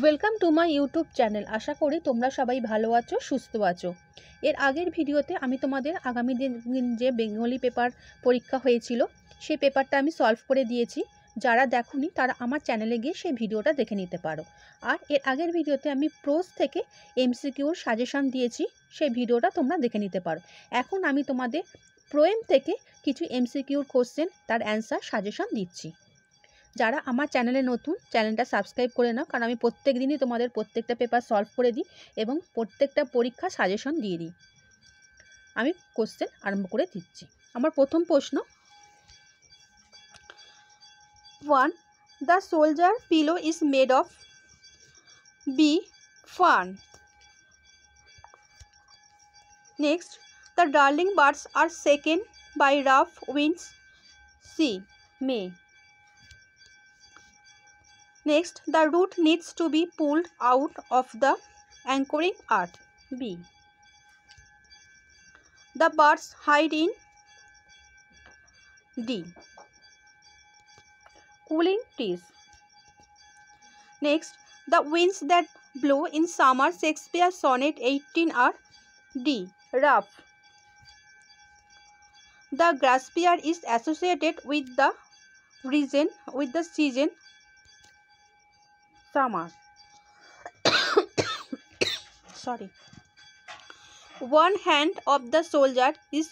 Welcome to my YouTube channel. আশা করি তোমরা সবাই ভালো আছো, সুস্থ আছো। এর আগের ভিডিওতে আমি তোমাদের আগামী দিন যে বেঙ্গলি পেপার পরীক্ষা হয়েছিল সেই পেপারটা আমি সলভ করে দিয়েছি। যারা দেখোনি তারা আমার চ্যানেলে গিয়ে সেই ভিডিওটা দেখে নিতে পারো। আর এর আগের ভিডিওতে আমি প্রোজ থেকে এমসিকিউর সাজেশন দিয়েছি, সেই ভিডিওটা তোমরা দেখে নিতে পারো। এখন আমি তোমাদের পোয়েম থেকে কিছু এমসিকিউর কোশ্চেন তার অ্যান্সার সাজেশন দিচ্ছি। যারা আমার চ্যানেলে নতুন, চ্যানেলটা সাবস্ক্রাইব করে নাও, কারণ আমি প্রত্যেক দিনই তোমাদের প্রত্যেকটা পেপার সলভ করে দিই এবং প্রত্যেকটা পরীক্ষা সাজেশন দিয়ে দিই। আমি কোশ্চেন আরম্ভ করে দিচ্ছি। আমার প্রথম প্রশ্ন, 1. The soldier pillow is made of. B. Fern. Next, the darling birds are shaken by rough winds. C. May. Next, the root needs to be pulled out of the anchoring earth. B. The birds hide in. D. Cooling trees. Next, the winds that blow in summer, Shakespeare sonnet 18 are. D. Rough. The grasspear is associated with the season summer. Sorry. One hand of the soldier is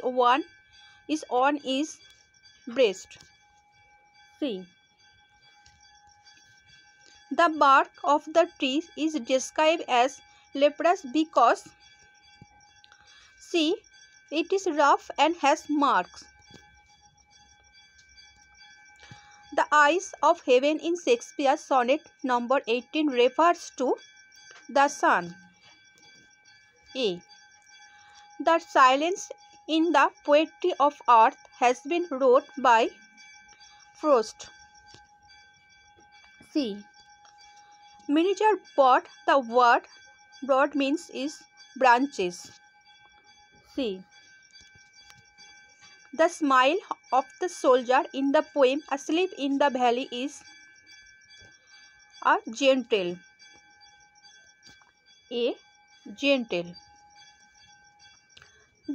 on his breast. C. The bark of the tree is described as leprous because. C. It is rough and has marks. The eyes of heaven in Shakespeare's sonnet number 18 refers to the sun. A. The silence in the poetry of earth has been wrote by Frost. C. Miniature broad, the word broad means is branches. C. The smile of the soldier in the poem Asleep in the Valley is a gentle. A. Gentle.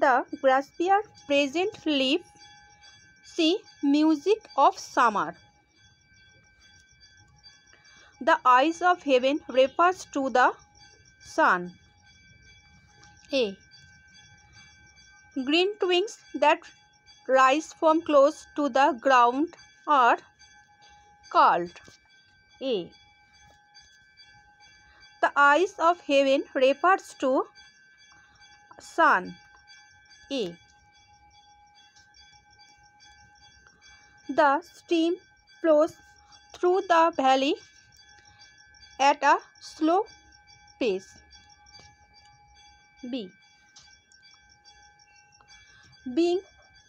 The grasspear present leaf. C. Music of summer. The eyes of heaven refers to the sun. A. Green twigs that rise from close to the ground are called. A. The eyes of heaven refers to sun. A. The stream flows through the valley at a slow pace. B. Being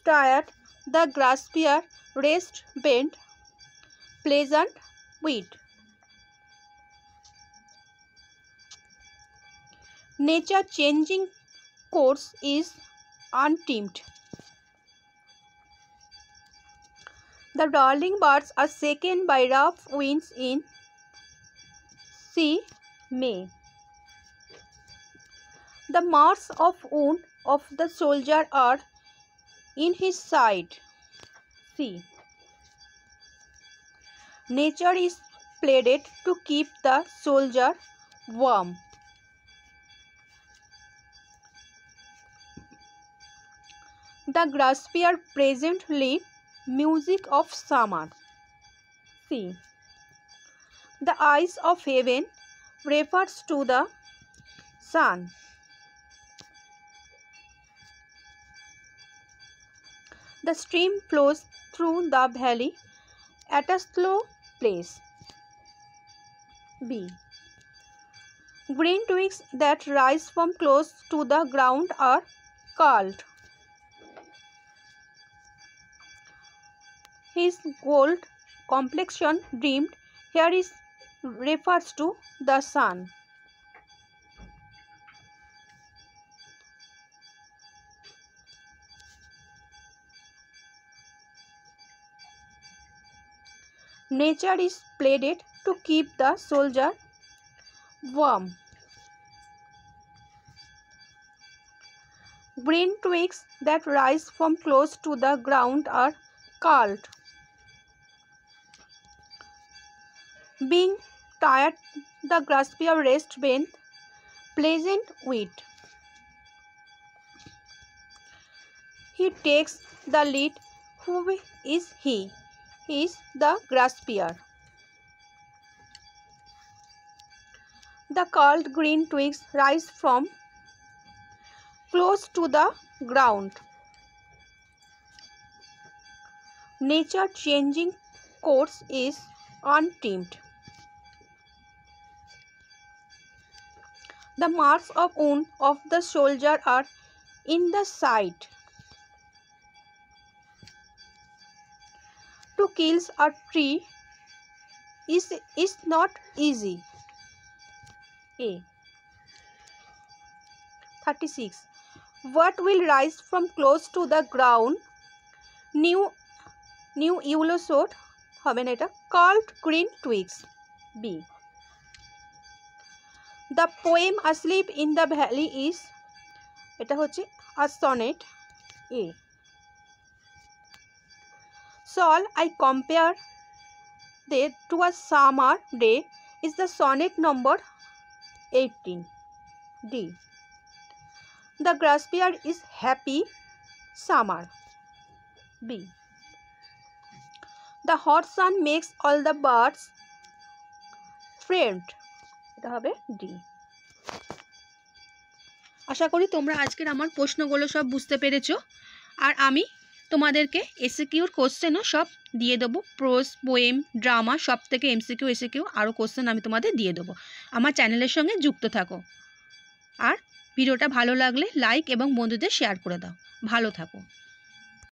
tired, the grasspear rest bent pleasant weed. Nature changing course is untamed. The darling birds are shaken by rough winds in. C. May. The marks of wound of the soldier are in his side. C. Nature is pleaded to keep the soldier warm. The grasspear present leaf music of summer. C. The eyes of heaven refers to the sun. The stream flows through the valley at a slow pace. B. Green twigs that rise from close to the ground are called. His gold complexion dreamed here is refers to the sun. Nature is pleaded to keep the soldier worm. Green twigs that rise from close to the ground are called. Being tired, the grasshopper rests beneath pleasant weed. He takes the lead. Who is he? He is the grasshopper. The curled green twigs rise from close to the ground. Nature changing course is untamed. The marks of wound of the soldier are in the side. To kill a tree is not easy. A. 36. What will rise from close to the ground? New yellow short হবে না, এটা curled green twigs. B. The poem Asleep in the Valley is, এটা হচ্ছে a sonnet. A. Shall I compare that to a summer day is the sonnet number 18. D. The grasshopper is happy summer. B. The hot sun makes all the birds friend. এটা হবে D. আশা করি তোমরা আজকের আমার প্রশ্নগুলো সব বুঝতে পেরেছো। আর আমি তোমাদেরকে এসিকিউর কোশ্চেনও সব দিয়ে দেবো, প্রোজ, পোয়েম, ড্রামা সব থেকে এমসিকিউ এসিকিউ আরও কোশ্চেন আমি তোমাদের দিয়ে দেবো। আমার চ্যানেলের সঙ্গে যুক্ত থাকো। আর ভিডিওটা ভালো লাগলে লাইক এবং বন্ধুদের শেয়ার করে দাও। ভালো থাকো।